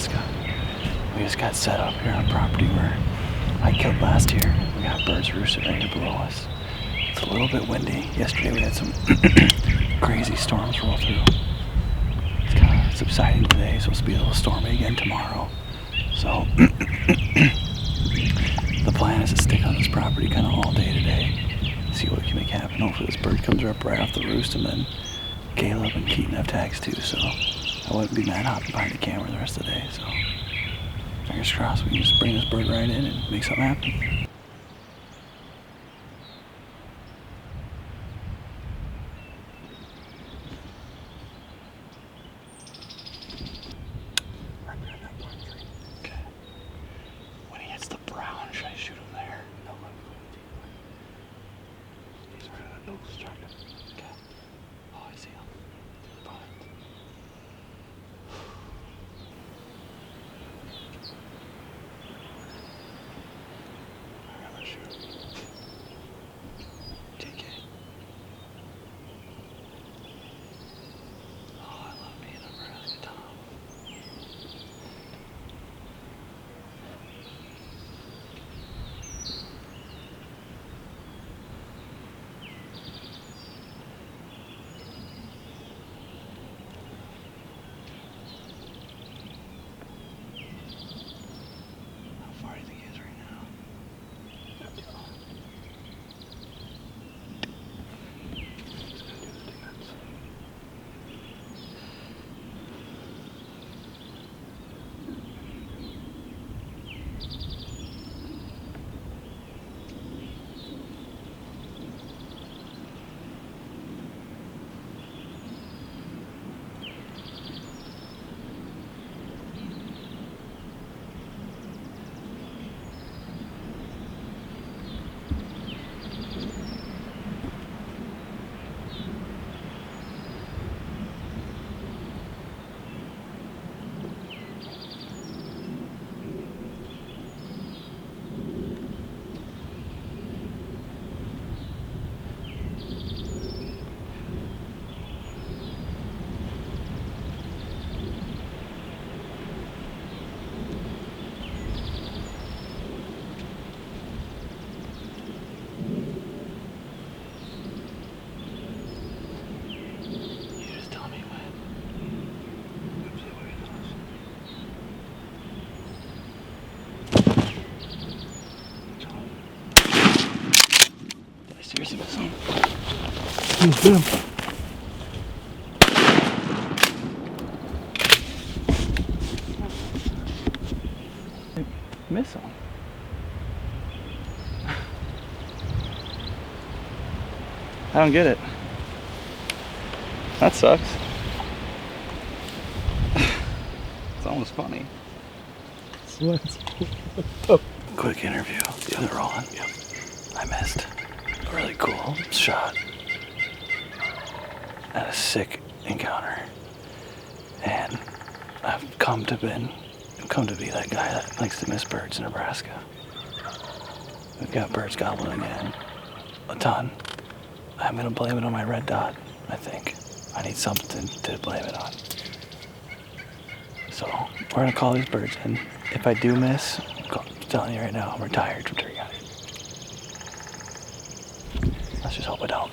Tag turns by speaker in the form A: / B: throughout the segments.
A: Nebraska. We just got set up here on property where I killed last year. We got birds roosted right here below us. It's a little bit windy. Yesterday we had some crazy storms roll through. It's kind of subsiding today. It's supposed to be a little stormy again tomorrow. So the plan is to stick on this property kind of all day today. See what we can make happen. Hopefully this bird comes up right off the roost, and then Caleb and Keaton have tags too, so I wouldn't be mad hopping behind the camera the rest of the day. So fingers crossed we can just bring this bird right in and make something happen. Okay. When he hits the brown, should I shoot him there? No, he's right on the nose. Okay. Oh, I see him. Through the pines. Alright, let's shoot. TK. Oh, I love being a Nebraska Tom. How far do you think he is right now? Just gonna do the dance. You just tell me when. See what he does. Did I seriously miss him?
B: Hit him.
A: Miss him. I don't get it. That sucks. It's almost funny. Quick interview. The other rolling. Yep. I missed a really cool shot at a sick encounter, and I've come to be that guy that likes to miss birds in Nebraska. We've got birds gobbling again, a ton. I'm gonna blame it on my red dot. I think I need something to blame it on. So we're gonna call these birds in. If I do miss, I'm telling you right now, I'm retired from turkey hunting. Let's just hope I don't.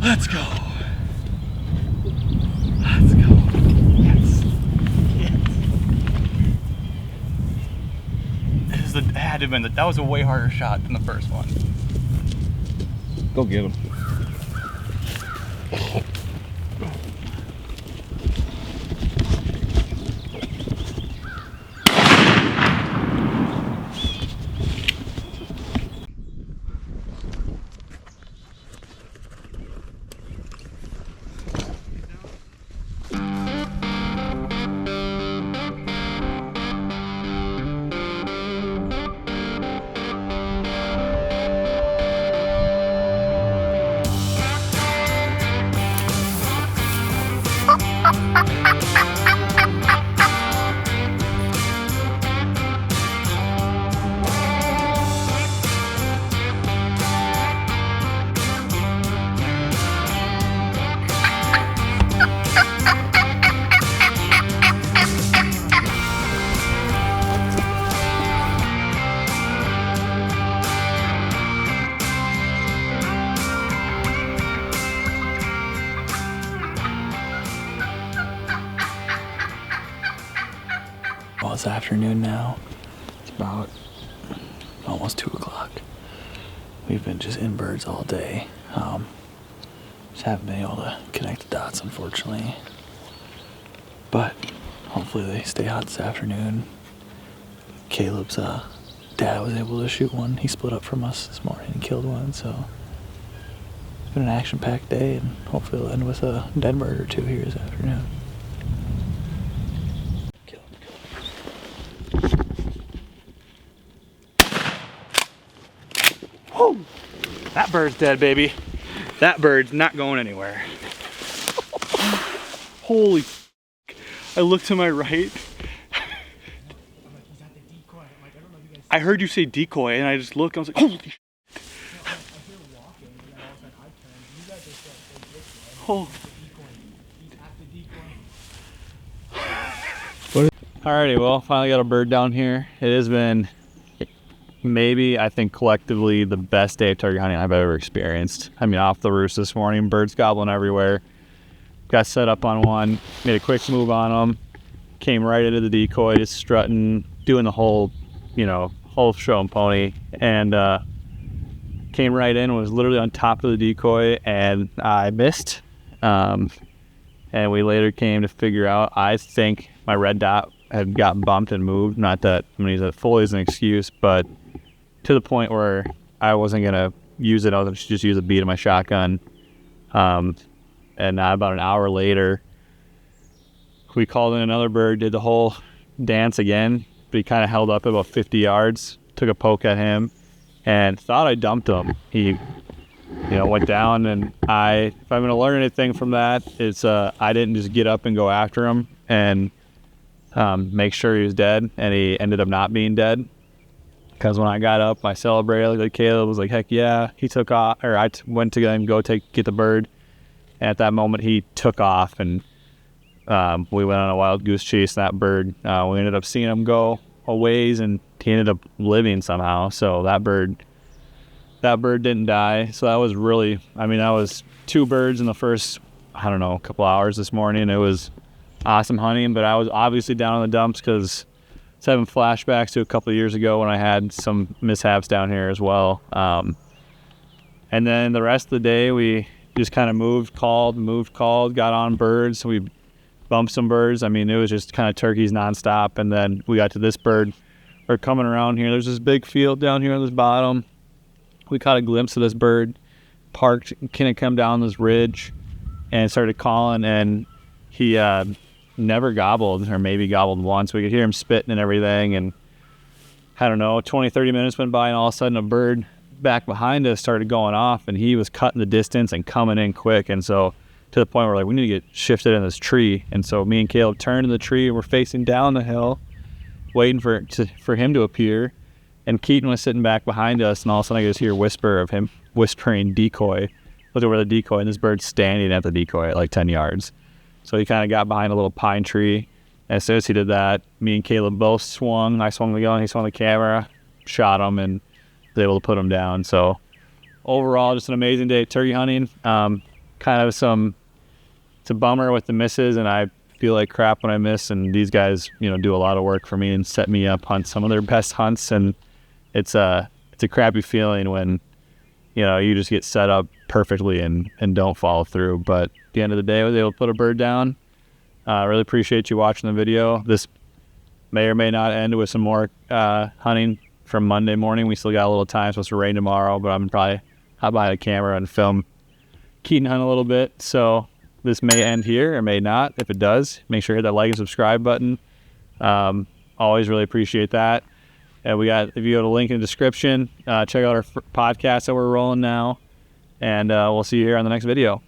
C: Let's go. Let's go. Yes. Yes. It had to have been that was a way harder shot than the first one.
B: Go get him.
A: Well, it's afternoon now. It's about almost 2 o'clock. We've been just in birds all day. Just haven't been able to connect the dots, unfortunately. But hopefully they stay hot this afternoon. Caleb's dad was able to shoot one. He split up from us this morning and killed one, so it's been an action-packed day, and hopefully it'll end with a dead bird or two here this afternoon.
C: Whoa! That bird's dead, baby. That bird's not going anywhere. Holy f***. I looked to my right. I heard you say decoy, and I just looked, and I was like, holy shit. Oh. Alrighty, well, finally got a bird down here. It has been maybe, I think, collectively the best day of turkey hunting I've ever experienced. I mean, off the roost this morning, birds gobbling everywhere. Got set up on one, made a quick move on them, came right into the decoy, just strutting, doing the whole, whole show and pony, and came right in, was literally on top of the decoy, and I missed. And we later came to figure out, I think my red dot had got bumped and moved. Not that I'm going to use that fully as an excuse, but to the point where I wasn't going to use it. I was going to just use a bead of my shotgun. And about an hour later, we called in another bird, did the whole dance again, but he kind of held up about 50 yards, took a poke at him, and thought I dumped him. He went down, and if I'm going to learn anything from that, it's I didn't just get up and go after him and make sure he was dead, and he ended up not being dead. Because when I got up, I celebrated. Like Caleb was like, "Heck yeah!" He took off, or I went to go get the bird. And at that moment, he took off, and we went on a wild goose chase. That bird, we ended up seeing him go a ways, and he ended up living somehow. So that bird didn't die. So that was really, that was 2 birds in the first, couple hours this morning. It was awesome hunting, but I was obviously down in the dumps because I was having flashbacks to a couple of years ago when I had some mishaps down here as well. And then the rest of the day, we just kind of moved, called, got on birds. We bumped some birds. It was just kind of turkeys nonstop. And then we got to this bird. We're coming around here. There's this big field down here on this bottom. We caught a glimpse of this bird, parked, kind of come down this ridge, and started calling. And he never gobbled, or maybe gobbled once. We could hear him spitting and everything. And 20, 30 minutes went by, and all of a sudden a bird back behind us started going off, and he was cutting the distance and coming in quick. And so to the point where we need to get shifted in this tree. And so me and Caleb turned in the tree, and we're facing down the hill, waiting for him to appear. And Keaton was sitting back behind us, and all of a sudden I just hear a whisper of him whispering decoy. Look over the decoy, and this bird's standing at the decoy at like 10 yards. So he kind of got behind a little pine tree. And as soon as he did that, me and Caleb both swung. I swung the gun, he swung the camera, shot him, and was able to put him down. So overall, just an amazing day of turkey hunting. Kind kind of it's a bummer with the misses, and I feel like crap when I miss, and these guys, do a lot of work for me and set me up on some of their best hunts, and it's a crappy feeling when, you just get set up perfectly and don't follow through. But at the end of the day, I was able to put a bird down. I really appreciate you watching the video. This may or may not end with some more hunting from Monday morning. We still got a little time. It's supposed to rain tomorrow, but I'm probably hop behind a camera and film Keaton hunt a little bit. So this may end here or may not. If it does, make sure you hit that like and subscribe button. Always really appreciate that. And if you go to the link in the description, check out our podcast that we're rolling now. And we'll see you here on the next video.